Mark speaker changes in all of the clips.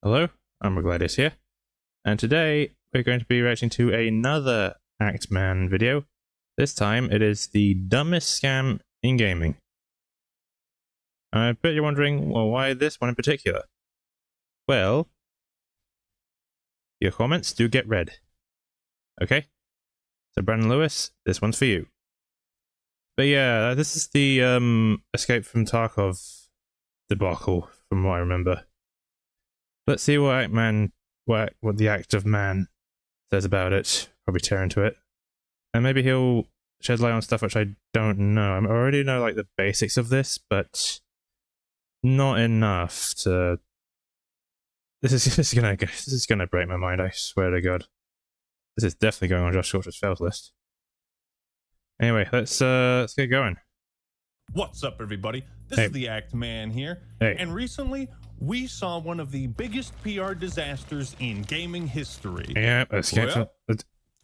Speaker 1: Hello, Umbra Gladius here, and today we're going to be reacting to another Act-Man video. This time it is the dumbest scam in gaming. I bet you're wondering, well, why this one in particular? Well, your comments do get read. Okay? So Brandon Lewis, this one's for you. But yeah, this is the Escape from Tarkov debacle, from what I remember. Let's see what Act-Man, what the Act of Man says about it. Probably tear into it. And maybe he'll shed light on stuff which I don't know. I already know like the basics of this, but not enough to... This is gonna break my mind, I swear to God. This is definitely going on Josh Shorter's fails list. Anyway, let's get going.
Speaker 2: What's up, everybody? This is the Act Man here. And recently, we saw one of the biggest PR disasters in gaming history.
Speaker 1: Yeah,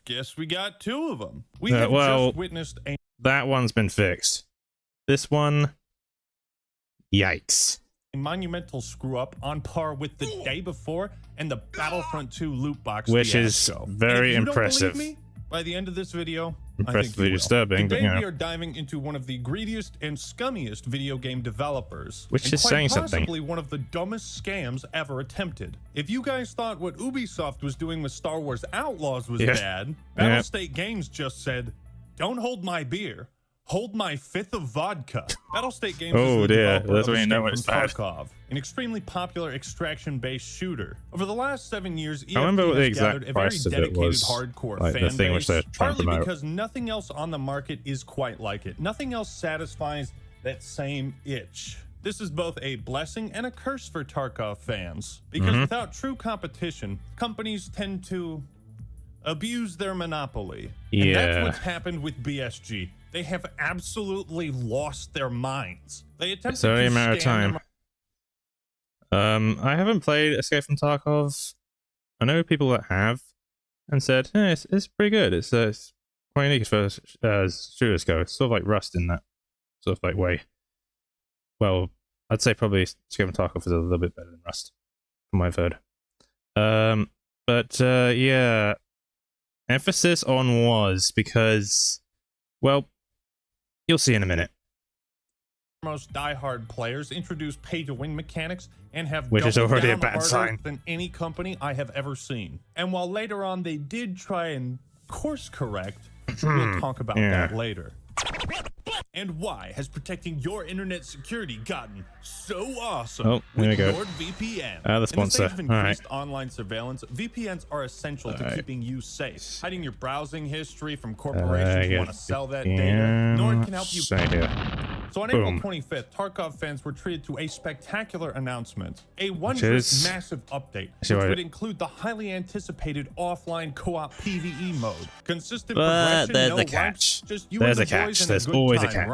Speaker 2: guess we got two of them. We have just witnessed a...
Speaker 1: That one's been fixed. This one, yikes.
Speaker 2: A monumental screw-up on par with the day before and the Battlefront 2 loot box
Speaker 1: Which is very impressive.
Speaker 2: Don't believe me, by the end of this video,
Speaker 1: impressively disturbing.
Speaker 2: Today
Speaker 1: but, you know.
Speaker 2: we are diving into one of the greediest and scummiest video game developers,
Speaker 1: which is saying something.
Speaker 2: Possibly one of the dumbest scams ever attempted. If you guys thought what Ubisoft was doing with Star Wars Outlaws was bad, Battlestate Games just said, "Don't hold my beer, hold my fifth of vodka." Battlestate Games is the developer
Speaker 1: that's
Speaker 2: of
Speaker 1: when you know
Speaker 2: Escape
Speaker 1: it's
Speaker 2: from
Speaker 1: bad.
Speaker 2: Tarkov, an extremely popular extraction-based shooter. Over the last 7 years,
Speaker 1: I remember what the exact
Speaker 2: gathered a very
Speaker 1: price of it
Speaker 2: dedicated
Speaker 1: was,
Speaker 2: hardcore
Speaker 1: like
Speaker 2: fan
Speaker 1: the thing
Speaker 2: base,
Speaker 1: which they're trying to
Speaker 2: partly
Speaker 1: promote.
Speaker 2: because nothing else on the market is quite like it. Nothing else satisfies that same itch. This is both a blessing and a curse for Tarkov fans, because without true competition, companies tend to abuse their monopoly. And that's what's happened with BSG. They have absolutely lost their minds. They attempted
Speaker 1: it's only a matter of time. I haven't played Escape from Tarkov. I know people that have, and said, hey, it's pretty good. It's quite unique as far as shooters go. It's sort of like Rust in that sort of like way. Well, I'd say probably Escape from Tarkov is a little bit better than Rust, from what I've heard. Yeah, emphasis on was, because, well, you'll see in a minute.
Speaker 2: Most diehard players introduce pay-to-win mechanics and have
Speaker 1: which is already a bad
Speaker 2: harder
Speaker 1: sign
Speaker 2: than any company I have ever seen. And while later on they did try and course correct, we'll talk about that later. And why has protecting your internet security gotten so awesome?
Speaker 1: Oh, there we go.
Speaker 2: NordVPN.
Speaker 1: The sponsor.
Speaker 2: In the stage of increased online surveillance, VPNs are essential to keeping you safe, hiding your browsing history from corporations who want to sell that data. Nord can help you. So on April 25th, Tarkov fans were treated to a spectacular announcement, a wondrous massive update, which would include the highly anticipated offline co-op PvE mode. Consistent progression,
Speaker 1: there's
Speaker 2: no
Speaker 1: a catch.
Speaker 2: wipes, just you
Speaker 1: There's
Speaker 2: and
Speaker 1: a
Speaker 2: the
Speaker 1: catch.
Speaker 2: boys and
Speaker 1: There's
Speaker 2: a good
Speaker 1: always
Speaker 2: time,
Speaker 1: a catch.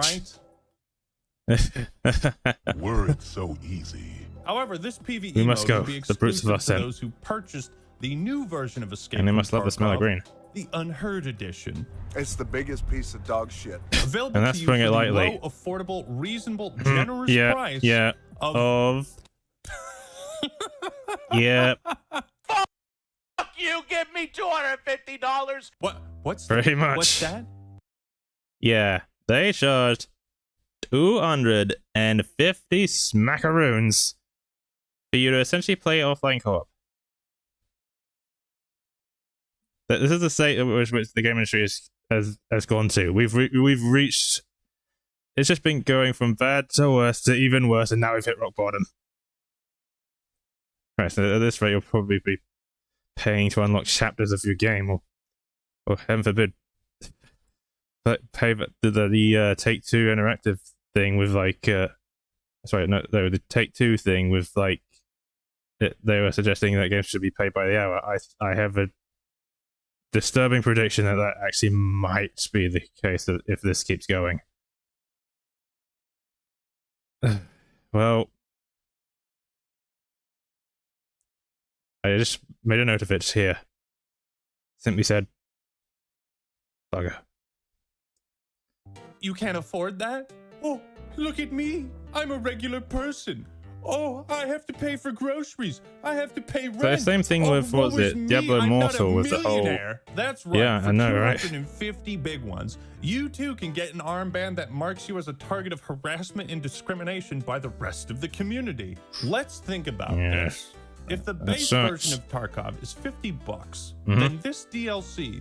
Speaker 2: right?
Speaker 3: Were it so easy.
Speaker 2: However, this PvE
Speaker 1: We must
Speaker 2: mode
Speaker 1: go.
Speaker 2: will be
Speaker 1: The brutes of
Speaker 2: exclusive
Speaker 1: us
Speaker 2: to
Speaker 1: then.
Speaker 2: those who purchased the new version of Escape
Speaker 1: And they
Speaker 2: from
Speaker 1: must love the smell of
Speaker 2: Tarkov,
Speaker 1: green.
Speaker 2: the Unheard Edition.
Speaker 4: It's the biggest piece of dog shit.
Speaker 2: Available
Speaker 1: And that's
Speaker 2: to you
Speaker 1: putting
Speaker 2: for
Speaker 1: it
Speaker 2: the
Speaker 1: lightly.
Speaker 2: low, affordable, reasonable, generous price
Speaker 1: of
Speaker 5: You give me $250.
Speaker 2: What's
Speaker 1: pretty much.
Speaker 2: What's that?
Speaker 1: Yeah, they charged 250 smackaroons for you to essentially play offline co-op. This is the state which the game industry has gone to. We've reached. It's just been going from bad to worse to even worse, and now we've hit rock bottom. Right, so at this rate, you'll probably be paying to unlock chapters of your game, or heaven forbid, but pay the Take-Two interactive thing with like, the Take-Two thing with like, they were suggesting that games should be paid by the hour. I have a disturbing prediction that actually might be the case if this keeps going. Well, I just made a note of it here. Simply said, bugger.
Speaker 2: You can't afford that? Oh, look at me. I'm a regular person. Oh, I have to pay for groceries. I have to pay rent.
Speaker 1: So the same thing with, what was it, Diablo Immortal with the whole...
Speaker 2: That's right.
Speaker 1: Yeah,
Speaker 2: for
Speaker 1: I know, right?
Speaker 2: 250 big ones, you too can get an armband that marks you as a target of harassment and discrimination by the rest of the community. Let's think about this. If the base version of Tarkov is $50, then this DLC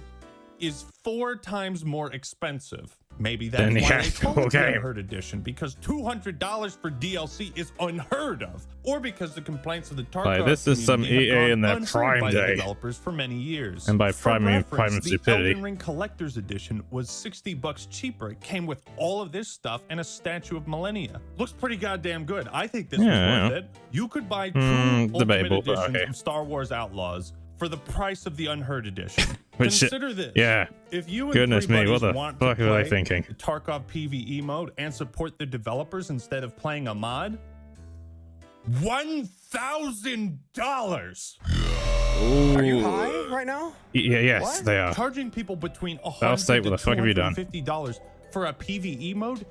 Speaker 2: is 4 times more expensive. Maybe that's why they call it the Unheard Edition, because $200 for DLC is unheard of, or because the complaints of the Tarkov
Speaker 1: this is some EA in their prime day.
Speaker 2: Developers for many years.
Speaker 1: And by prime, I mean prime stupidity.
Speaker 2: The Elden Ring Collector's Edition was $60 cheaper. It came with all of this stuff and a statue of Millennia. Looks pretty goddamn good. I think this was worth it. You could buy 2 Ultimate Editions of Star Wars Outlaws for the price of the Unheard Edition. Consider this.
Speaker 1: Yeah.
Speaker 2: If you and
Speaker 1: Goodness me, what the
Speaker 2: want
Speaker 1: fuck
Speaker 2: to
Speaker 1: are they
Speaker 2: play
Speaker 1: thinking?
Speaker 2: Tarkov PvE mode and support the developers instead of playing a mod, $1,000.
Speaker 3: Are you high right now?
Speaker 1: Yeah, yes, they are.
Speaker 2: Charging people between $100
Speaker 1: Battlestate, what the fuck have you done?
Speaker 2: $250 for a PvE mode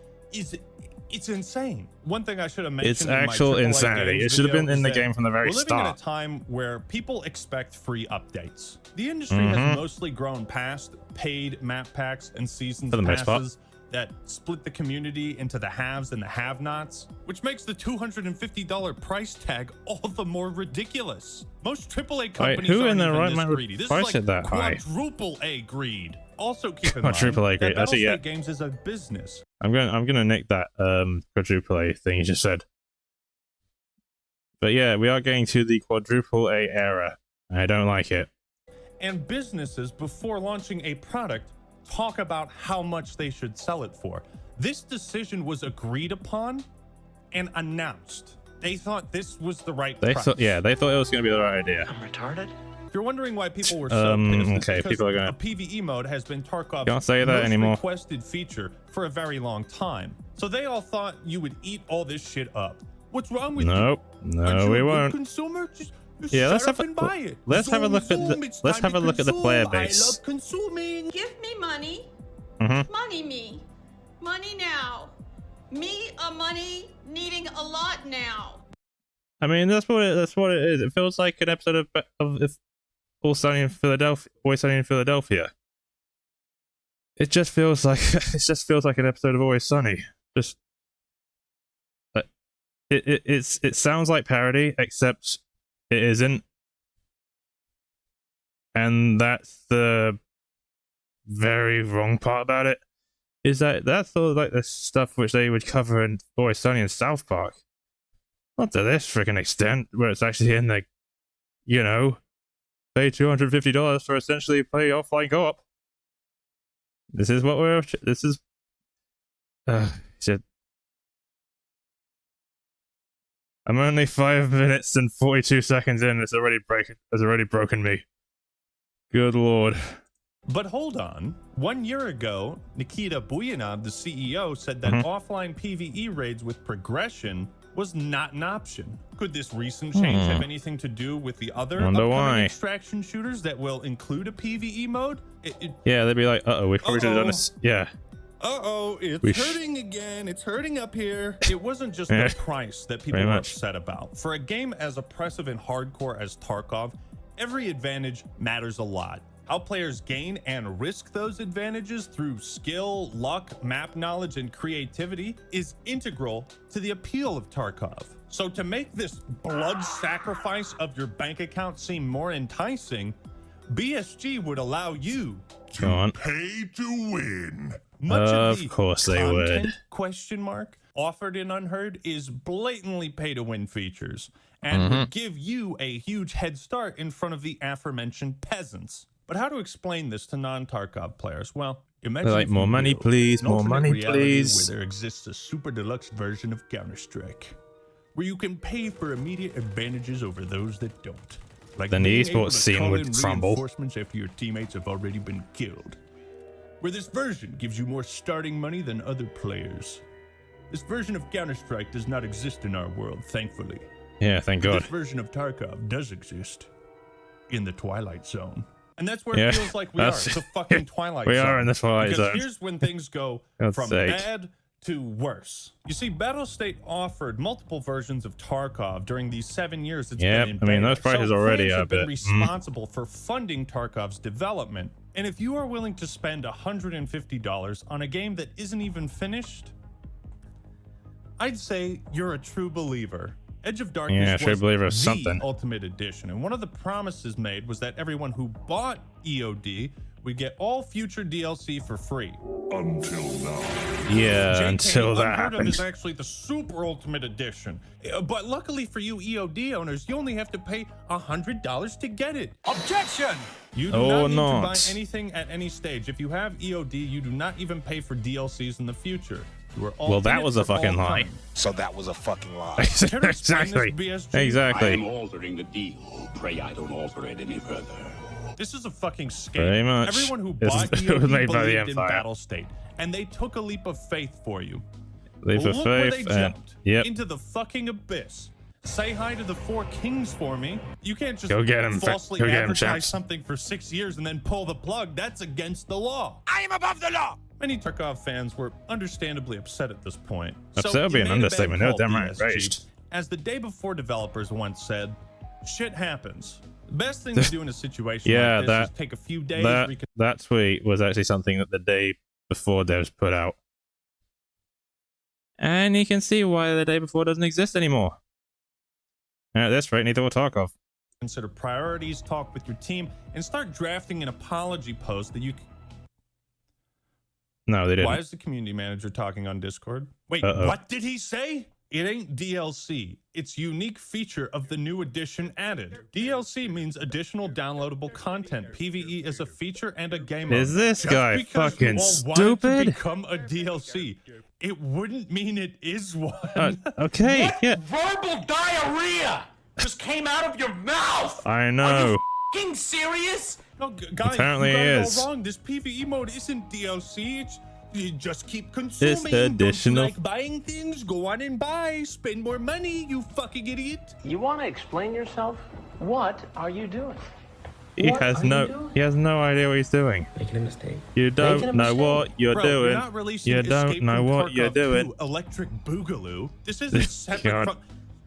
Speaker 2: it's insane. One thing I should have mentioned.
Speaker 1: It's actual insanity. It should have been in the game from the very start.
Speaker 2: We're living in a time where people expect free updates. The industry has mostly grown past paid map packs and seasons passes that split the community into the haves and the have-nots, which makes the $250 price tag all the more ridiculous. Most AAA companies aren't even this greedy. This is like quadruple A greed. Also keep in mind that Battlestate Games is a business.
Speaker 1: I'm gonna nick that quadruple A thing you just said. But yeah, we are getting to the quadruple A era. I don't like it.
Speaker 2: And businesses, before launching a product, talk about how much they should sell it for. This decision was agreed upon and announced. They thought this was the right price.
Speaker 1: They thought it was going to be the right idea.
Speaker 5: I'm retarded.
Speaker 2: If you're wondering why people were so pissed,
Speaker 1: okay, people are going.
Speaker 2: A PvE mode has been Tarkov's
Speaker 1: Can't say that anymore.
Speaker 2: most requested feature for a very long time. So they all thought you would eat all this shit up. What's wrong with you?
Speaker 1: No, we won't.
Speaker 2: Consumer?
Speaker 1: Yeah, let's have a look at the player base.
Speaker 2: I love consuming.
Speaker 6: Give me money. Money me. Money now. Me a money needing a lot now.
Speaker 1: I mean, that's what it is. It feels like an episode of Always Sunny in Philadelphia. It just feels like an episode of Always Sunny. Just it sounds like parody, except it isn't. And that's the very wrong part about it. Is that that's all like the stuff which they would cover in Always Sunny in South Park. Not to this freaking extent, where it's actually in the, pay $250 for essentially play offline co-op. This is what shit. I'm only 5 minutes and 42 seconds in. It's already broken me. Good lord.
Speaker 2: But hold on. 1 year ago, Nikita Buyanov, the CEO, said that offline PvE raids with progression was not an option. Could this recent change have anything to do with the other upcoming extraction shooters that will include a PvE mode?
Speaker 1: Yeah, they'd be like, uh-oh, we probably should have done this. Yeah.
Speaker 2: Uh-oh, it's hurting again. It's hurting up here. It wasn't just the price that people were upset about. For a game as oppressive and hardcore as Tarkov, every advantage matters a lot. How players gain and risk those advantages through skill, luck, map knowledge, and creativity is integral to the appeal of Tarkov. So to make this blood sacrifice of your bank account seem more enticing, BSG would allow you to pay to win. Much of the
Speaker 1: course they would.
Speaker 2: Offered in Unheard is blatantly pay-to-win features and would give you a huge head start in front of the aforementioned peasants. But how to explain this to non-Tarkov players? Well, imagine
Speaker 1: like more money, please, more money, please.
Speaker 2: Where there exists a super deluxe version of Counter-Strike, where you can pay for immediate advantages over those that don't. Like
Speaker 1: then the esports scene would crumble.
Speaker 2: Reinforcements after your teammates have already been killed. Where this version gives you more starting money than other players. This version of Counter-Strike does not exist in our world, thankfully.
Speaker 1: Yeah, thank God.
Speaker 2: This version of Tarkov does exist in the Twilight Zone. And that's where it feels like we are, the fucking Twilight Zone.
Speaker 1: We are in the Twilight Zone.
Speaker 2: Because here's when things go from bad to worse. You see, Battlestate offered multiple versions of Tarkov during these 7 years it's been in beta.
Speaker 1: I mean, those prices already
Speaker 2: fans
Speaker 1: are
Speaker 2: have been
Speaker 1: a bit
Speaker 2: responsible for funding Tarkov's development. And if you are willing to spend $150 on a game that isn't even finished, I'd say you're a true believer. Edge of Darkness was the Ultimate Edition, and one of the promises made was that everyone who bought EOD would get all future DLC for free.
Speaker 7: Until now.
Speaker 1: Yeah, until that happened.
Speaker 2: Is actually the Super Ultimate Edition. But luckily for you EOD owners, you only have to pay $100 to get it.
Speaker 5: Objection!
Speaker 2: You do not need to buy anything at any stage. If you have EOD, you do not even pay for DLCs in the future. You are all
Speaker 1: well, that was a fucking lie.
Speaker 4: So that was a fucking lie.
Speaker 1: Exactly. Exactly.
Speaker 7: I'm altering the deal. Pray I don't alter it any further.
Speaker 2: This is a fucking scam.
Speaker 1: Very much.
Speaker 2: Everyone who bought EOD
Speaker 1: was made by the
Speaker 2: believed in
Speaker 1: Empire.
Speaker 2: Battlestate, and they took a leap of faith for you.
Speaker 1: Leap of
Speaker 2: Look where
Speaker 1: faith.
Speaker 2: they jumped into the fucking abyss. Say hi to the 4 kings for me. You can't just falsely advertise something for 6 years and then pull the plug. That's against the law.
Speaker 5: I am above the law.
Speaker 2: Many Tarkov fans were understandably upset at this point.
Speaker 1: Upset would be an understatement. No, damn right, enraged.
Speaker 2: As the day before developers once said, shit happens. The best thing to do in a situation like this is take a few days.
Speaker 1: That tweet was actually something that the day before devs put out. And you can see why the day before doesn't exist anymore. At this rate, neither will Tarkov.
Speaker 2: Consider priorities, talk with your team, and start drafting an apology post that you can...
Speaker 1: No, they didn't.
Speaker 2: Why is the community manager talking on Discord? Wait, what did he say? It ain't DLC. It's unique feature of the new edition added. DLC means additional downloadable content. PvE is a feature and a game mode.
Speaker 1: Is this guy fucking stupid?
Speaker 2: To become a DLC, it wouldn't mean it is one.
Speaker 1: Okay,
Speaker 5: what verbal diarrhea just came out of your mouth?
Speaker 1: I know.
Speaker 5: Are you f***ing serious?
Speaker 2: No, guys,
Speaker 1: apparently
Speaker 2: you got it
Speaker 1: is.
Speaker 2: all wrong. This PvE mode isn't DLC. It's you just keep consuming.
Speaker 1: It's additional.
Speaker 2: Don't you like buying things? Go on and buy. Spend more money, you fucking idiot.
Speaker 8: You want to explain yourself? What are you doing?
Speaker 1: He has no idea what he's doing.
Speaker 8: Making a mistake.
Speaker 1: You don't know what you're doing.
Speaker 2: You're not releasing
Speaker 1: You don't know what you're doing.
Speaker 2: Electric Boogaloo. This isn't separate from.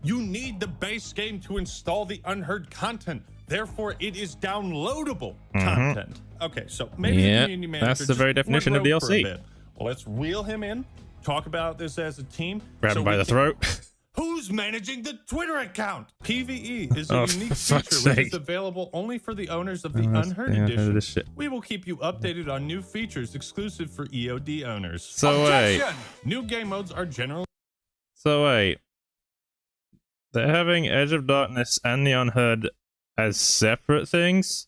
Speaker 2: You need the base game to install the unheard content. Therefore, it is downloadable content. Okay, so maybe the community manager
Speaker 1: that's the very definition of DLC.
Speaker 2: Well, let's reel him in. Talk about this as a team.
Speaker 1: Grab him by the throat.
Speaker 2: Who's managing the Twitter account? PvE is a unique feature which is available only for the owners of the Unheard Edition. We will keep you updated on new features exclusive for EOD owners.
Speaker 1: So wait.
Speaker 2: New game modes are generally...
Speaker 1: So wait. They're having Edge of Darkness and the Unheard as separate things?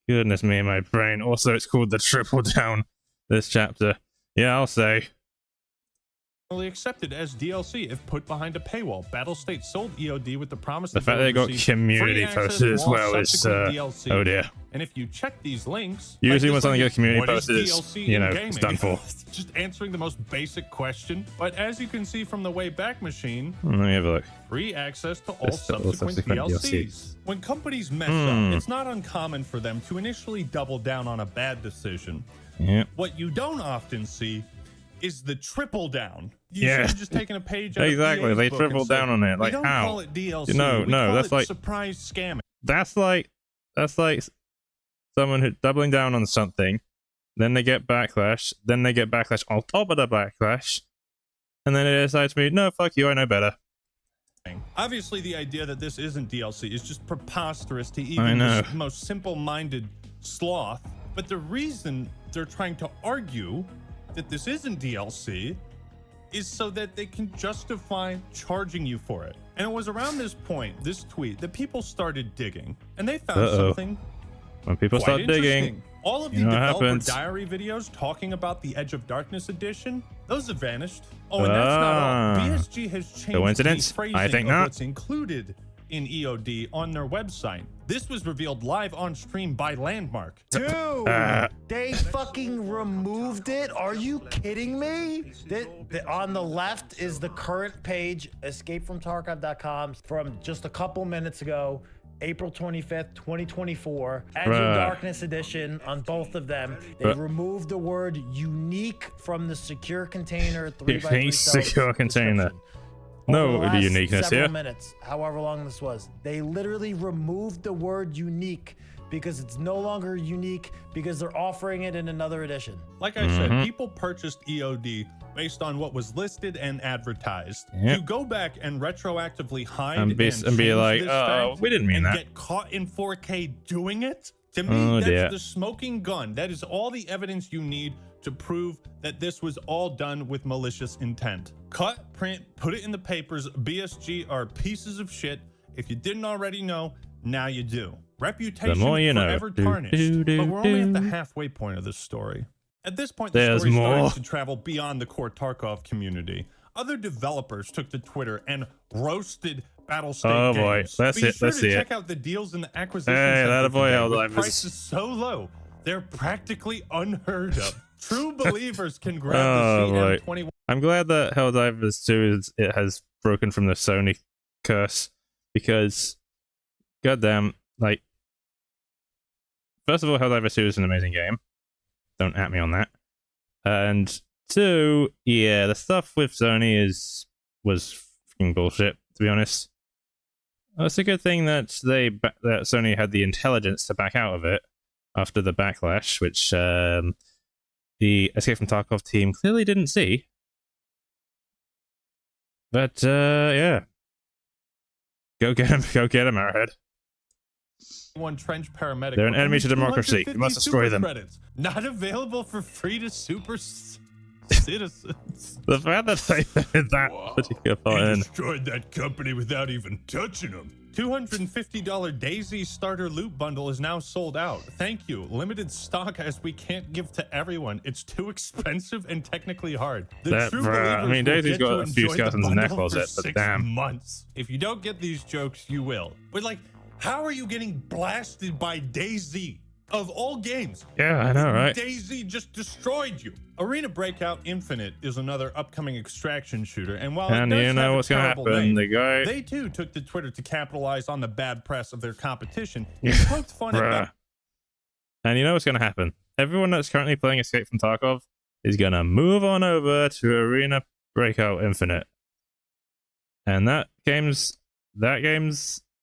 Speaker 1: Goodness me, my brain. Also, it's called the Triple Down, this chapter. Yeah, I'll say.
Speaker 2: Accepted as DLC if put behind a paywall. Battlestate sold EOD with the promise
Speaker 1: the fact they got community posted as well is oh dear.
Speaker 2: And if you check these links,
Speaker 1: usually when something gets community posted, it's, you know, it's done for.
Speaker 2: Just answering the most basic question. But as you can see from the Wayback Machine,
Speaker 1: let me have a look.
Speaker 2: Free access to all subsequent DLCs. When companies mess up, it's not uncommon for them to initially double down on a bad decision. What you don't often see is the triple down. You should have just taken a page out
Speaker 1: exactly.
Speaker 2: of
Speaker 1: they triple down on it. Like,
Speaker 2: we don't
Speaker 1: how?
Speaker 2: Call it DLC.
Speaker 1: No, that's like
Speaker 2: surprise scamming.
Speaker 1: That's like someone who's doubling down on something, then they get backlash, then they get backlash on top of the backlash, and then they decide to be, no, fuck you, I know better.
Speaker 2: Obviously, the idea that this isn't DLC is just preposterous to even the most simple-minded sloth. But the reason they're trying to argue that this isn't DLC is so that they can justify charging you for it. And it was around this point, this tweet, that people started digging, and they found something.
Speaker 1: When people start digging,
Speaker 2: all of the developer diary videos talking about the Edge of Darkness edition, those have vanished. Oh, and that's not all. BSG has changed the phrasing of what's included in EOD on their website. This was revealed live on stream by Landmark.
Speaker 9: Dude, they fucking removed it? Are you kidding me? On the left is the current page, escapefromtarkov.com, from just a couple minutes ago. April 25th, 2024. Enter Darkness Edition on both of them. They removed the word unique from the secure container 3x3
Speaker 1: secure container. No uniqueness here.
Speaker 9: Minutes, however long this was. They literally removed the word unique because it's no longer unique because they're offering it in another edition.
Speaker 2: Like I said, people purchased EOD based on what was listed and advertised. To go back and retroactively hide and be like,
Speaker 1: oh, we didn't mean that.
Speaker 2: Get caught in 4K doing it? To me, that's the smoking gun. That is all the evidence you need to prove that this was all done with malicious intent. Cut, print, put it in the papers. BSG are pieces of shit. If you didn't already know, now you do. Reputation forever tarnished. But we're only at the halfway point of this story. At this point, the story started to travel beyond the core Tarkov community. Other developers took to Twitter and roasted Battlestate Games.
Speaker 1: Let's
Speaker 2: Be sure
Speaker 1: see
Speaker 2: to
Speaker 1: it.
Speaker 2: check out the deals and the acquisitions.
Speaker 1: Hey, that boy,
Speaker 2: with prices so low, they're practically unheard of. True believers can grab the CM21.
Speaker 1: I'm glad that Helldivers 2 has broken from the Sony curse, because goddamn, like, first of all, Helldivers 2 is an amazing game. Don't at me on that. And 2, yeah, the stuff with Sony was fucking bullshit, to be honest. It's a good thing that that Sony had the intelligence to back out of it after the backlash, which the Escape from Tarkov team clearly didn't see. But yeah, go get him, Arrowhead.
Speaker 2: One trench paramedic.
Speaker 1: They're an enemy to democracy. You must destroy them.
Speaker 2: Credits. Not available for free to super citizens.
Speaker 1: The fact that they did that particular part in.
Speaker 2: Destroyed that company without even touching them. $250 Daisy starter loot bundle is now sold out. Thank you. Limited stock as we can't give to everyone. It's too expensive and technically hard.
Speaker 1: I mean, Daisy's got a few skeletons in their closet, but damn.
Speaker 2: Months. If you don't get these jokes, you will. But like, how are you getting blasted by Daisy? Of all games.
Speaker 1: Yeah, I know, right?
Speaker 2: Daisy just destroyed you. Arena Breakout Infinite is another upcoming extraction shooter, and while it does
Speaker 1: you know what's gonna happen,
Speaker 2: they too took to Twitter to capitalize on the bad press of their competition and poked fun at.
Speaker 1: And you know what's gonna happen? Everyone that's currently playing Escape from Tarkov is gonna move on over to Arena Breakout Infinite, and that game's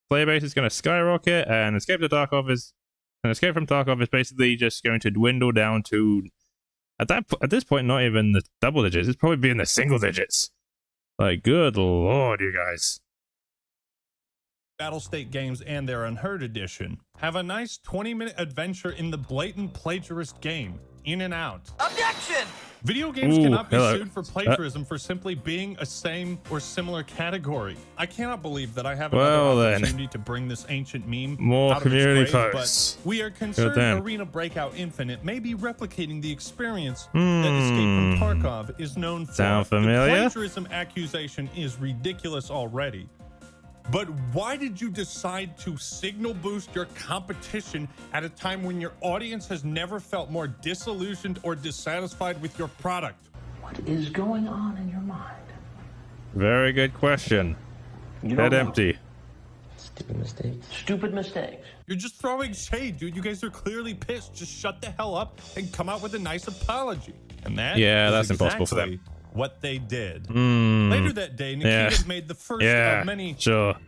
Speaker 1: player base is gonna skyrocket, and Escape from Tarkov is basically just going to dwindle down to, at this point, not even the double digits. It's probably be in the single digits. Like, good lord, you guys.
Speaker 2: Battlestate Games and their Unheard Edition have a nice 20-minute adventure in the blatant plagiarist game, In and Out. Objection! Video games cannot be sued for plagiarism for simply being a same or similar category. I cannot believe that I have another opportunity to bring this ancient meme
Speaker 1: more
Speaker 2: out
Speaker 1: community
Speaker 2: of its grave,
Speaker 1: posts.
Speaker 2: but we are concerned Arena Breakout Infinite may be replicating the experience that Escape from Tarkov is known for.
Speaker 1: Sound familiar?
Speaker 2: The plagiarism accusation is ridiculous already. But why did you decide to signal boost your competition at a time when your audience has never felt more disillusioned or dissatisfied with your product?
Speaker 8: What is going on in your mind?
Speaker 1: Very good question. Head empty.
Speaker 8: Stupid mistakes. Stupid mistakes.
Speaker 2: You're just throwing shade, dude. You guys are clearly pissed. Just shut the hell up and come out with a nice apology. And that's
Speaker 1: impossible for them.
Speaker 2: What they did. Later that day, Nikita made the first of many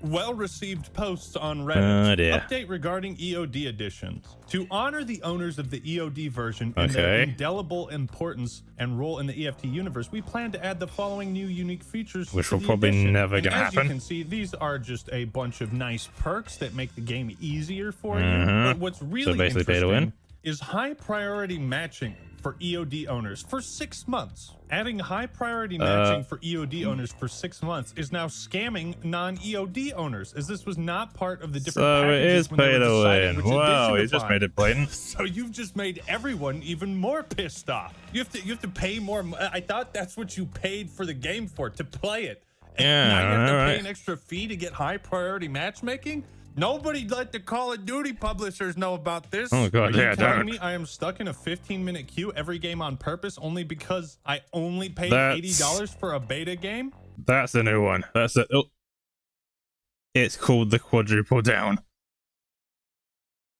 Speaker 2: well-received posts on Reddit. Update regarding EOD editions. To honor the owners of the EOD version and their indelible importance and role in the EFT universe, we plan to add the following new unique features
Speaker 1: which will probably never gonna happen.
Speaker 2: As you can see, these are just a bunch of nice perks that make the game easier for you. But what's really interesting is high priority matching for EOD owners for 6 months. Adding high priority matching for EOD owners for 6 months is now scamming non-EOD owners, as this was not part of the different packages.
Speaker 1: So it is pay to win. Wow, you just made it blatant.
Speaker 2: So you've just made everyone even more pissed off. You have to pay more. I thought that's what you paid for the game for, to play it. And now you have to pay an extra fee to get high priority matchmaking? Nobody let the Call of Duty publishers know about this.
Speaker 1: Oh god,
Speaker 2: Are you telling me I am stuck in a 15-minute queue every game on purpose only because I only paid $80 for a beta game?
Speaker 1: That's the new one. It's called the quadruple down.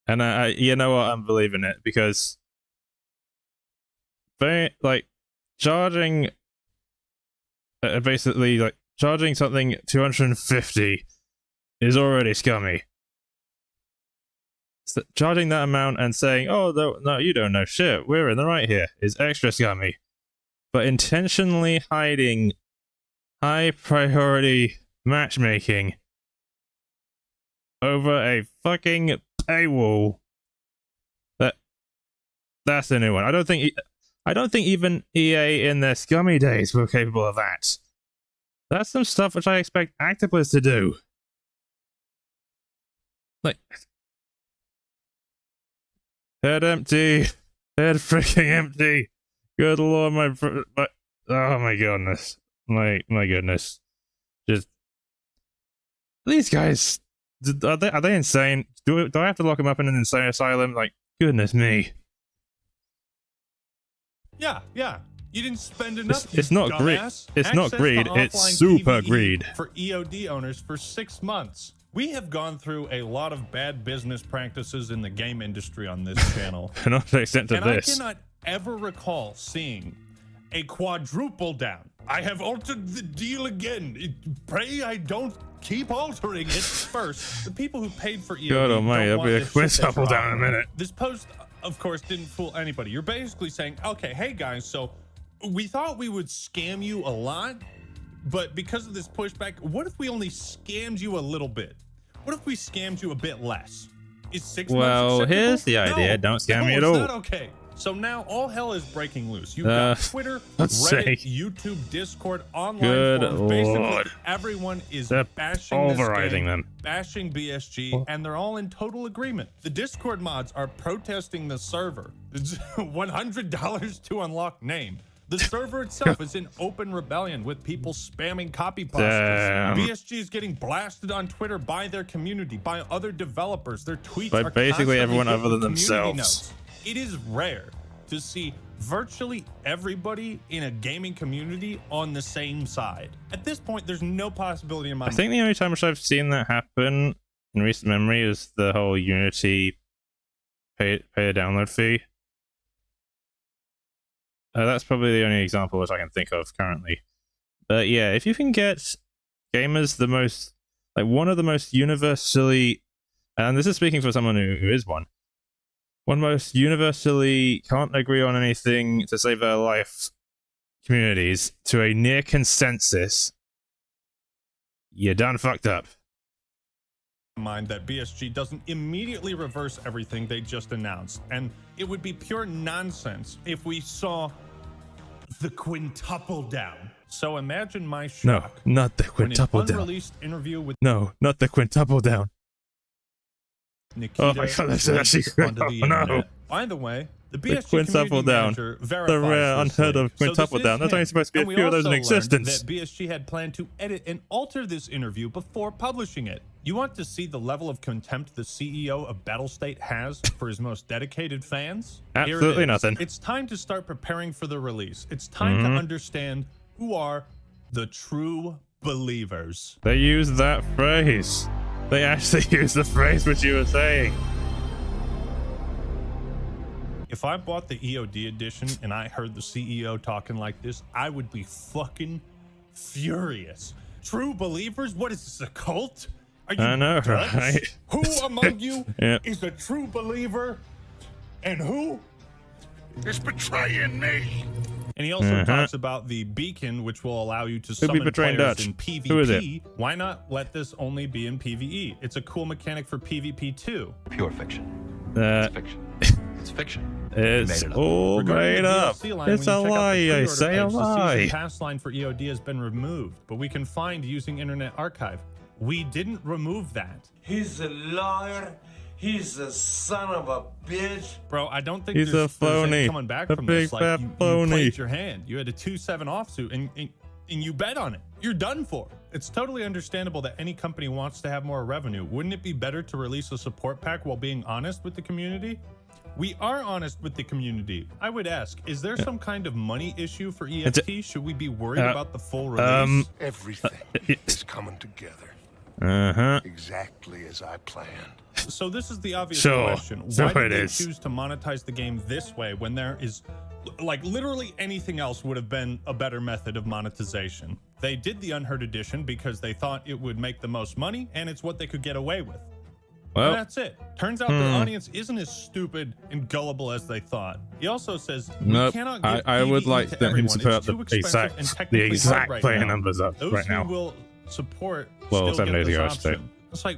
Speaker 1: And you know what? I'm believing it because they like charging, basically like charging something 250 is already scummy. So charging that amount and saying, "Oh no, you don't know shit. We're in the right here," is extra scummy. But intentionally hiding high priority matchmaking over a fucking paywall. That's a new one. I don't think even EA in their scummy days were capable of that. That's some stuff which I expect Octopus to do. Like, head empty, head freaking empty. Good lord, oh my goodness, my goodness. Just these guys. Are they insane? Do I have to lock them up in an insane asylum? Like, goodness me.
Speaker 2: Yeah. You didn't spend enough.
Speaker 1: It's not greed. It's not greed. It's super greed.
Speaker 2: For EOD owners for 6 months. We have gone through a lot of bad business practices in the game industry on this channel.
Speaker 1: Not to the extent of this.
Speaker 2: I cannot ever recall seeing a quadruple down. I have altered the deal again. Pray I don't keep altering it first. The people who paid for EOD
Speaker 1: God almighty,
Speaker 2: don't
Speaker 1: there'll be a quintuple down in a minute.
Speaker 2: This post, of course, didn't fool anybody. You're basically saying, okay, hey guys, so we thought we would scam you a lot, but because of this pushback, what if we only scammed you a little bit? What if we scammed you a bit less? Is 6 months acceptable?
Speaker 1: Here's the idea.
Speaker 2: No,
Speaker 1: Don't scam me at
Speaker 2: it's
Speaker 1: all.
Speaker 2: not okay. So now all hell is breaking loose. You've got Twitter, Reddit, YouTube, Discord, online
Speaker 1: Good
Speaker 2: forums. Basically,
Speaker 1: lord.
Speaker 2: everyone is
Speaker 1: They're
Speaker 2: bashing
Speaker 1: overriding
Speaker 2: this game,
Speaker 1: them.
Speaker 2: bashing BSG, and they're all in total agreement. The Discord mods are protesting the server. It's $100 to unlock name. The server itself is in open rebellion with people spamming copy pastas. BSG is getting blasted on Twitter by their community, by other developers. Their tweets
Speaker 1: By
Speaker 2: are
Speaker 1: basically everyone other than
Speaker 2: community
Speaker 1: themselves.
Speaker 2: notes. It is rare to see virtually everybody in a gaming community on the same side. At this point, there's no possibility in my mind.
Speaker 1: I think the only time which I've seen that happen in recent memory is the whole Unity pay a download fee. That's probably the only example which I can think of currently. But yeah, if you can get gamers one of the most universally, and this is speaking for someone who is one most universally can't agree on anything to save their life communities to a near consensus, you're done fucked up.
Speaker 2: Mind that BSG doesn't immediately reverse everything they just announced, and it would be pure nonsense if we saw the quintuple down. So imagine my shock.
Speaker 1: No, not the quintuple
Speaker 2: when an
Speaker 1: down.
Speaker 2: unreleased interview with
Speaker 1: No, not the quintuple down.
Speaker 2: Nikita
Speaker 1: Oh my god, that's actually
Speaker 2: onto the
Speaker 1: oh no.
Speaker 2: internet. By the way, the BSG
Speaker 1: quintuple
Speaker 2: community
Speaker 1: down.
Speaker 2: manager
Speaker 1: The
Speaker 2: verifies
Speaker 1: rare,
Speaker 2: this
Speaker 1: unheard
Speaker 2: leak.
Speaker 1: of quintuple
Speaker 2: So this
Speaker 1: down.
Speaker 2: is
Speaker 1: There's only
Speaker 2: him.
Speaker 1: supposed to be a
Speaker 2: And we
Speaker 1: few of those in
Speaker 2: also learned
Speaker 1: existence.
Speaker 2: that BSG had planned to edit and alter this interview before publishing it. You want to see the level of contempt the CEO of Battlestate has for his most dedicated fans? Here
Speaker 1: Absolutely
Speaker 2: it is.
Speaker 1: nothing.
Speaker 2: It's time to start preparing for the release. It's time to understand who are the true believers.
Speaker 1: They use that phrase. They actually use the phrase which you were saying.
Speaker 2: If I bought the EOD edition and I heard the CEO talking like this, I would be fucking furious. True believers? What is this, a cult? Are you
Speaker 1: I know,
Speaker 2: nuts?
Speaker 1: right?
Speaker 2: Who among you
Speaker 1: Yep.
Speaker 2: is a true believer? And who
Speaker 7: It's betraying me.
Speaker 2: And he also talks about the beacon, which will allow you to summon
Speaker 1: betraying
Speaker 2: players
Speaker 1: Dutch?
Speaker 2: in PvP.
Speaker 1: Who is it?
Speaker 2: Why not let this only be in PvE? It's a cool mechanic for PvP too.
Speaker 10: Pure fiction.
Speaker 1: It's
Speaker 10: Fiction. It's fiction.
Speaker 1: It's all
Speaker 2: Regarding
Speaker 1: made
Speaker 2: the
Speaker 1: up.
Speaker 2: DLC line,
Speaker 1: It's
Speaker 2: when
Speaker 1: a
Speaker 2: you check out
Speaker 1: lie.
Speaker 2: the
Speaker 1: I
Speaker 2: pre-order
Speaker 1: say a
Speaker 2: page, the
Speaker 1: lie.
Speaker 2: season pass line for EOD has been removed, but we can find using Internet Archive. We didn't remove that.
Speaker 5: He's a liar. He's a son of a bitch.
Speaker 2: Bro, I don't think
Speaker 1: He's
Speaker 2: there's
Speaker 1: a phony.
Speaker 2: any coming back
Speaker 1: A
Speaker 2: from
Speaker 1: big
Speaker 2: this. Like,
Speaker 1: fat
Speaker 2: you
Speaker 1: phony.
Speaker 2: played your hand. You had a 2-7 offsuit, and you bet on it. You're done for. It's totally understandable that any company wants to have more revenue. Wouldn't it be better to release a support pack while being honest with the community? We are honest with the community. I would ask, is there some kind of money issue for EFT? Should we be worried about the full release?
Speaker 7: Everything is coming together. Exactly as I planned.
Speaker 2: So this is the obvious
Speaker 1: Sure.
Speaker 2: question.
Speaker 1: So
Speaker 2: Why did
Speaker 1: it
Speaker 2: they
Speaker 1: is.
Speaker 2: choose to monetize the game this way when there is, like, literally anything else would have been a better method of monetization? They did the Unheard Edition because they thought it would make the most money and it's what they could get away with.
Speaker 1: Well,
Speaker 2: And that's it. Turns out their audience isn't as stupid and gullible as they thought. He also says,
Speaker 1: nope.
Speaker 2: we cannot give
Speaker 1: I would
Speaker 2: PvE
Speaker 1: like
Speaker 2: to
Speaker 1: him
Speaker 2: everyone.
Speaker 1: to put
Speaker 2: It's
Speaker 1: up
Speaker 2: too
Speaker 1: the
Speaker 2: expensive and
Speaker 1: exact
Speaker 2: technically hard right
Speaker 1: player
Speaker 2: now.
Speaker 1: numbers up
Speaker 2: Those
Speaker 1: right
Speaker 2: who
Speaker 1: now.
Speaker 2: will support
Speaker 1: Well,
Speaker 2: still
Speaker 1: 7
Speaker 2: get
Speaker 1: days
Speaker 2: this
Speaker 1: ago, I should say.
Speaker 2: option. It's like,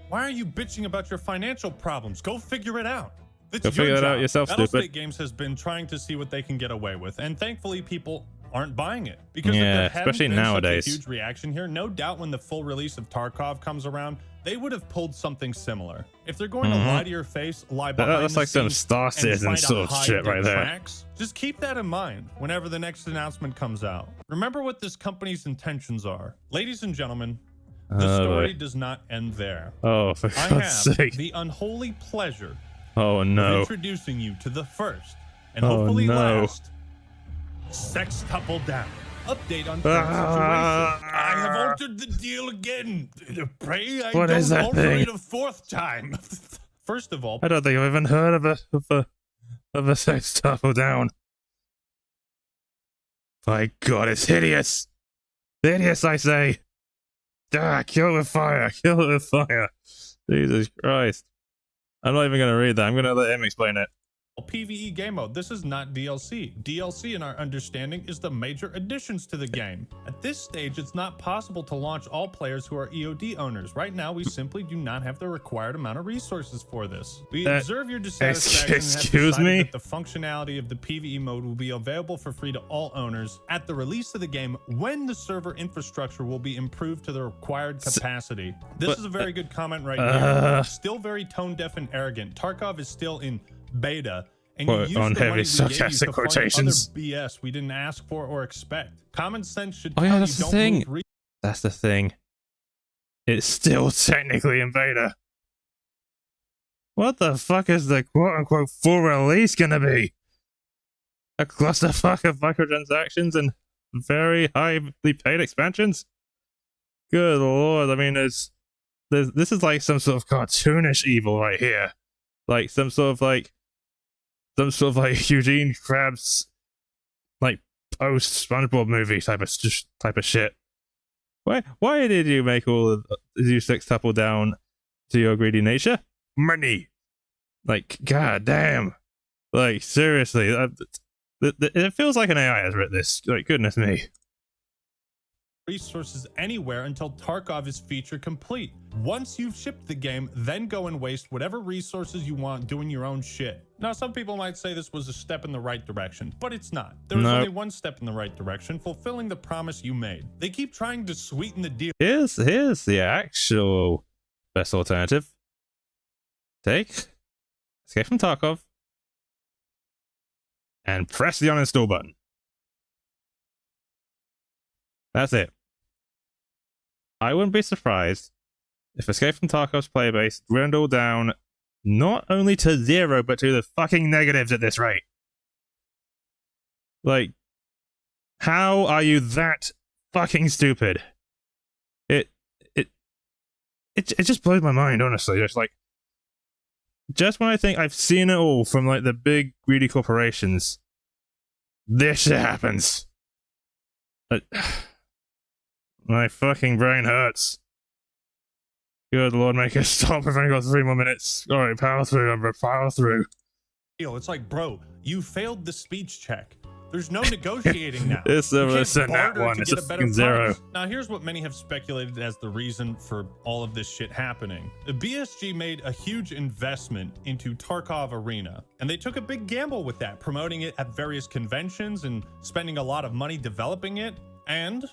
Speaker 2: why are you bitching about your financial problems? Go figure it out. It's
Speaker 1: Go
Speaker 2: your
Speaker 1: figure it out
Speaker 2: job.
Speaker 1: yourself,
Speaker 2: Battlestate
Speaker 1: stupid.
Speaker 2: Games has been trying to see what they can get away with, and thankfully people aren't buying it. Because if
Speaker 1: Yeah,
Speaker 2: there hadn't
Speaker 1: especially
Speaker 2: been
Speaker 1: nowadays.
Speaker 2: such a huge reaction here, no doubt when the full release of Tarkov comes around, they would have pulled something similar. If they're going to lie to your face, lie behind
Speaker 1: That's
Speaker 2: the
Speaker 1: like some
Speaker 2: scenes,
Speaker 1: Star
Speaker 2: and
Speaker 1: Citizen
Speaker 2: try to
Speaker 1: sort of
Speaker 2: hide
Speaker 1: shit
Speaker 2: their
Speaker 1: right there.
Speaker 2: tracks, just keep that in mind whenever the next announcement comes out. Remember what this company's intentions are. Ladies and gentlemen, the story does not end there.
Speaker 1: Oh, for
Speaker 2: I
Speaker 1: God's
Speaker 2: have
Speaker 1: sake.
Speaker 2: the unholy pleasure
Speaker 1: Oh,
Speaker 2: of
Speaker 1: no.
Speaker 2: introducing you to the first and
Speaker 1: Oh,
Speaker 2: hopefully
Speaker 1: no.
Speaker 2: last sextuple down. Update on current situation. I have altered the deal again. Pray I
Speaker 1: What
Speaker 2: don't
Speaker 1: is that
Speaker 2: alter
Speaker 1: thing?
Speaker 2: it a fourth time. First of all,
Speaker 1: I don't think I've even heard of a sex tuffle down. My God, it's hideous. Hideous, I say. Ah, kill it with fire. Kill it with fire. Jesus Christ. I'm not even going to read that. I'm going to let him explain it.
Speaker 2: PvE game mode. This is not DLC. DLC, in our understanding, is the major additions to the game. At this stage, it's not possible to launch all players who are EOD owners. Right now, we simply do not have the required amount of resources for this. We observe your dissatisfaction and have
Speaker 1: excuse
Speaker 2: decided
Speaker 1: me?
Speaker 2: that the functionality of the PvE mode will be available for free to all owners at the release of the game when the server infrastructure will be improved to the required capacity. This is a very good comment right here. Still very tone deaf and arrogant. Tarkov is still in beta, and you
Speaker 1: Quote,
Speaker 2: use
Speaker 1: on
Speaker 2: the
Speaker 1: heavy
Speaker 2: money we gave you
Speaker 1: sarcastic
Speaker 2: to fund
Speaker 1: quotations.
Speaker 2: other BS we didn't ask for or expect. Common sense should
Speaker 1: Oh,
Speaker 2: tell
Speaker 1: yeah,
Speaker 2: you
Speaker 1: that's the
Speaker 2: don't
Speaker 1: thing.
Speaker 2: move
Speaker 1: That's the thing. It's still technically in beta. What the fuck is the quote-unquote full release gonna be? A clusterfuck of microtransactions and very highly paid expansions? Good lord, I mean, this is like some sort of cartoonish evil right here. Like some sort of like Eugene Krabs like post SpongeBob movie type of shit. Why did you make all of you sextuple down to your greedy nature? Money. Like, god damn. Like, seriously, it feels like an AI has written this. Like, goodness me.
Speaker 2: resources anywhere until Tarkov is feature complete. Once you've shipped the game, then go and waste whatever resources you want doing your own shit. Now, some people might say this was a step in the right direction, but it's not. There was only one step in the right direction, fulfilling the promise you made. They keep trying to sweeten the deal.
Speaker 1: Here's the actual best alternative. Take Escape from Tarkov and press the uninstall button. That's it. I wouldn't be surprised if Escape from Tarkov's player base dwindled down not only to 0, but to the fucking negatives at this rate. Like, how are you that fucking stupid? It just blows my mind, honestly. Just when I think I've seen it all from like the big greedy corporations, this shit happens. My fucking brain hurts. Good lord, make it stop. I've only got 3 more minutes. Alright, power through, Umbra, power through.
Speaker 2: It's like, bro, you failed the speech check. There's no negotiating now.
Speaker 1: It's
Speaker 2: You can't
Speaker 1: less than that
Speaker 2: barter
Speaker 1: one.
Speaker 2: to
Speaker 1: It's
Speaker 2: get
Speaker 1: a
Speaker 2: better
Speaker 1: fucking 0.
Speaker 2: price. Now, here's what many have speculated as the reason for all of this shit happening. The BSG made a huge investment into Tarkov Arena, and they took a big gamble with that, promoting it at various conventions and spending a lot of money developing it, and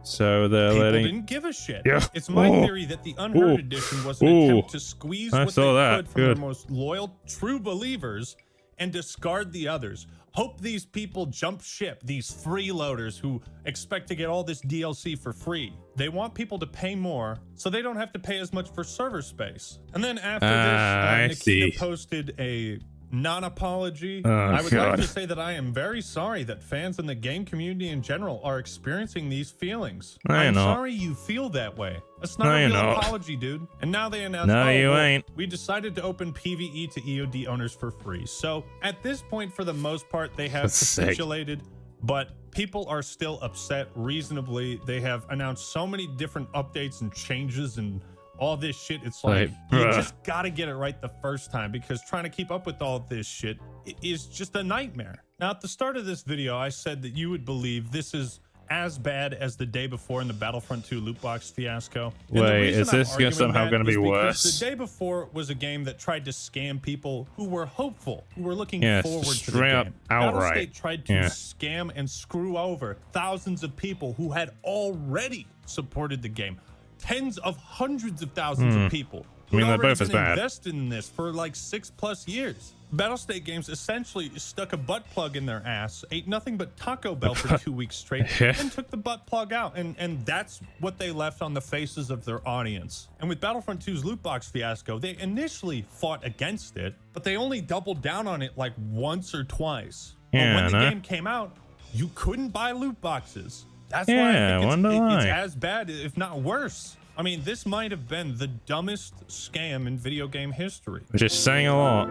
Speaker 1: So they're
Speaker 2: people
Speaker 1: letting...
Speaker 2: didn't give a shit.
Speaker 1: Yeah.
Speaker 2: It's my
Speaker 1: Oh.
Speaker 2: theory that the Unheard Edition was an attempt to squeeze
Speaker 1: I
Speaker 2: what
Speaker 1: saw
Speaker 2: they
Speaker 1: that.
Speaker 2: could from
Speaker 1: Good.
Speaker 2: their most loyal, true believers and discard the others. Hope these people jump ship, these freeloaders who expect to get all this DLC for free. They want people to pay more so they don't have to pay as much for server space. And then after
Speaker 1: I
Speaker 2: this, Nikita
Speaker 1: see.
Speaker 2: posted a non-apology,
Speaker 1: Oh,
Speaker 2: I would
Speaker 1: God.
Speaker 2: like to say that I am very sorry that fans and the game community in general are experiencing these feelings.
Speaker 1: No, you're
Speaker 2: I'm
Speaker 1: not.
Speaker 2: sorry you feel that way. That's not
Speaker 1: No,
Speaker 2: a
Speaker 1: you're
Speaker 2: real
Speaker 1: not.
Speaker 2: apology, dude. And now they announced,
Speaker 1: No, you
Speaker 2: well,
Speaker 1: ain't.
Speaker 2: we decided to open PvE to EOD owners for free. So at this point, for the most part, they have
Speaker 1: Sick.
Speaker 2: capitulated, but people are still upset reasonably. They have announced so many different updates and changes and all this shit. It's like, you just gotta get it right the first time, because trying to keep up with all this shit is just a nightmare. Now, at the start of this video, I said that you would believe this is as bad as the day before in the Battlefront 2 loot box fiasco. And the
Speaker 1: Wait,
Speaker 2: reason
Speaker 1: is
Speaker 2: I'm
Speaker 1: this
Speaker 2: arguing
Speaker 1: somehow
Speaker 2: that
Speaker 1: going to be
Speaker 2: is because
Speaker 1: worse?
Speaker 2: The day before was a game that tried to scam people who were hopeful, who were looking
Speaker 1: Yeah,
Speaker 2: forward to the
Speaker 1: straight up
Speaker 2: game.
Speaker 1: outright.
Speaker 2: Battlestate tried to
Speaker 1: Yeah.
Speaker 2: scam and screw over thousands of people who had already supported the game. Tens of hundreds of thousands of people who
Speaker 1: I mean,
Speaker 2: had
Speaker 1: they're
Speaker 2: already
Speaker 1: both as
Speaker 2: been
Speaker 1: bad.
Speaker 2: invested in this for like 6+ years. Battlestate Games essentially stuck a butt plug in their ass, ate nothing but Taco Bell for 2 weeks straight,
Speaker 1: Yeah.
Speaker 2: and took the butt plug out. And that's what they left on the faces of their audience. And with Battlefront 2's loot box fiasco, they initially fought against it, but they only doubled down on it like once or twice.
Speaker 1: Yeah,
Speaker 2: but when the
Speaker 1: no?
Speaker 2: game came out, you couldn't buy loot boxes. That's
Speaker 1: Yeah,
Speaker 2: why I think
Speaker 1: wonder
Speaker 2: it's
Speaker 1: why.
Speaker 2: as bad, if not worse. I mean, this might have been the dumbest scam in video game history.
Speaker 1: Which is saying a lot.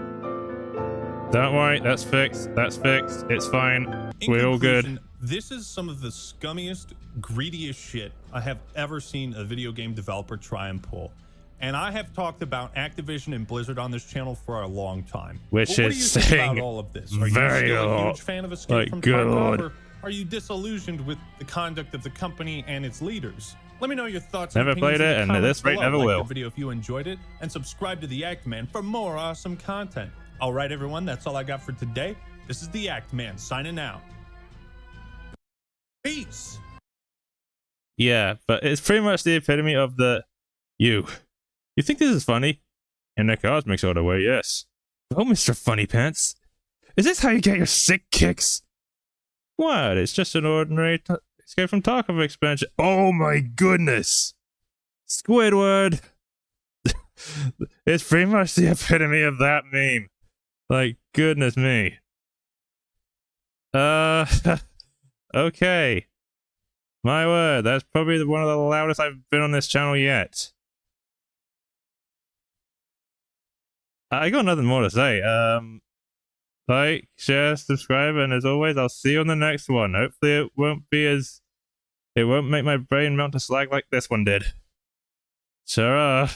Speaker 1: Don't worry, that's fixed. That's fixed. It's fine.
Speaker 2: In
Speaker 1: We're all good.
Speaker 2: conclusion, this is some of the scummiest, greediest shit I have ever seen a video game developer try and pull. And I have talked about Activision and Blizzard on this channel for a long time.
Speaker 1: Which
Speaker 2: What do
Speaker 1: is
Speaker 2: you think
Speaker 1: saying
Speaker 2: about all of this? Are you
Speaker 1: very
Speaker 2: still a
Speaker 1: lot.
Speaker 2: huge fan of Escape
Speaker 1: Like,
Speaker 2: from
Speaker 1: good
Speaker 2: Tarkov,
Speaker 1: lord.
Speaker 2: or are you disillusioned with the conduct of the company and its leaders? Let me know your thoughts.
Speaker 1: Never
Speaker 2: and opinions
Speaker 1: played
Speaker 2: in
Speaker 1: it,
Speaker 2: the
Speaker 1: and at
Speaker 2: comments
Speaker 1: this rate,
Speaker 2: below.
Speaker 1: never
Speaker 2: Like
Speaker 1: will.
Speaker 2: the video if you enjoyed it, and subscribe to the Act Man for more awesome content. All right, everyone, that's all I got for today. This is the Act Man signing out. Peace.
Speaker 1: Yeah, but it's pretty much the epitome of the you. You think this is funny? In a cosmic sort of way, yes. Oh, Mr. Funnypants. Is this how you get your sick kicks? What? It's just an ordinary Escape from Tarkov expansion. Oh my goodness! Squidward! It's pretty much the epitome of that meme. Like, goodness me. Okay. My word, that's probably one of the loudest I've been on this channel yet. I got nothing more to say. Like, share, subscribe, and as always, I'll see you on the next one. Hopefully it won't make my brain melt to slag like this one did. Sure.